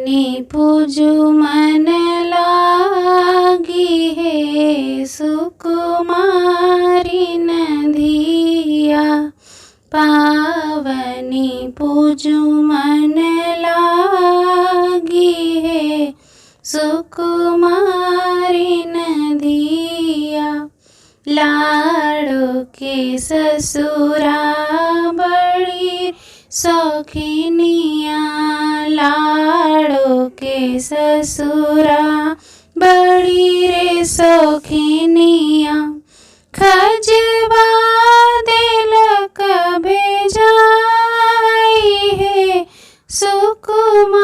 पावनी पूजु मन लागी है सुकुमारी नदिया। पावनी पूजु मन लागी है सुकुमारी नदिया। लाड़ो के ससुरा बड़ी शौकीनिया। लाड़ो के ससुरा बड़ी रे शौकीनिया। खजवा दिलक भेजाई है सुकुमारी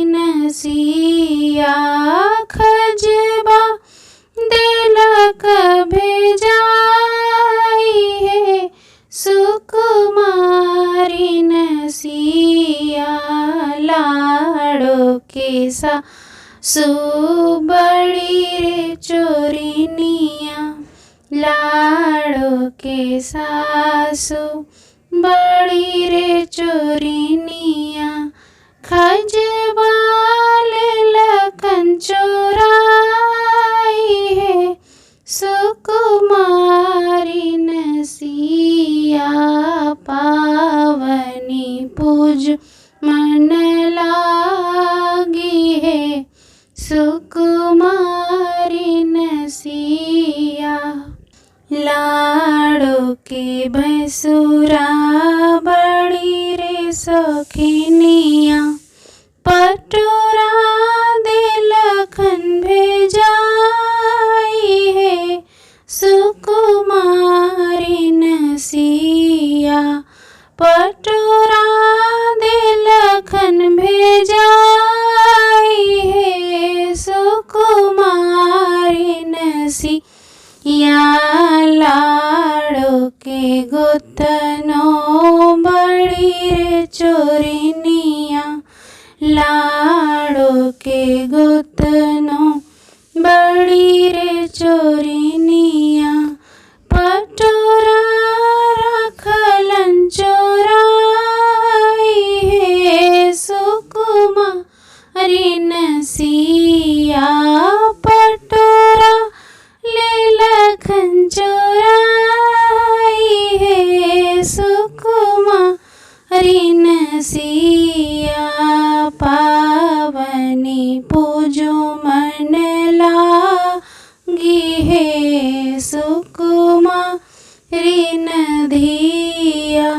नसिया। खजवा दिलक भेजाई है सुकुमारी नसिया। लाड़ो के सासु बड़ी रे चोरिनिया। लाड़ो के सासु बड़ी रे चोरिनिया। खजवा लेलकन चोराई है सुकुमारी नसिया। पावनी पूज मन लागी है सुकुमारी नसिया। लाड़ो के भैंसुरा बड़ी रे शौकीनिया। पटोरा दिलखन भेजाई है सुकुमारी नसिया। पटोरा दिलखन भेजाई है सुकुमारी नसिया। लाड़ो के गोतनो बड़ी रे चोरिनिया। लाड़ो के गोतनो बड़ी रे चोरिनिया। पटोरा रखलन चोराई है सुकुमारी नसिया। पटोरा लेलखन चोराई है सुकुमारी नसिया। पावनी पूजो मन लागी है सुकुमारी नदिया।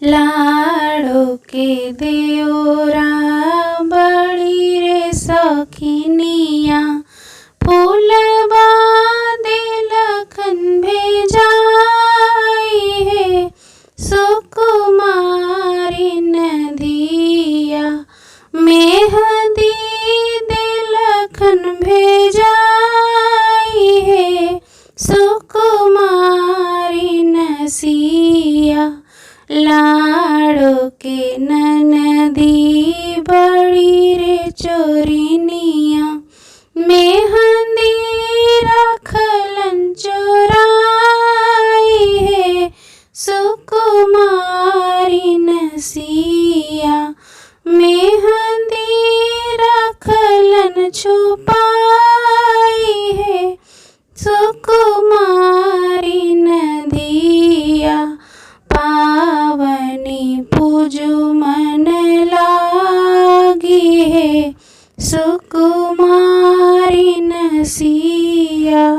लाड़ो के देवरा बड़ी रे शौकीनिया। फूलवा दिलखन भेजाई है सुकुमारी नदिया। मेहंदी दिलखन भेजाई है सुकुमारी नसिया। लाड़ो के ननदी बड़ी रे चोरिनिया। मेहंदी रखलन चोराई है सुकुमारी नसिया। मेहंदी रखलन छुपाई है सुकुमारी नदिया। पावनी पूजु मन लागी है सुकुमारी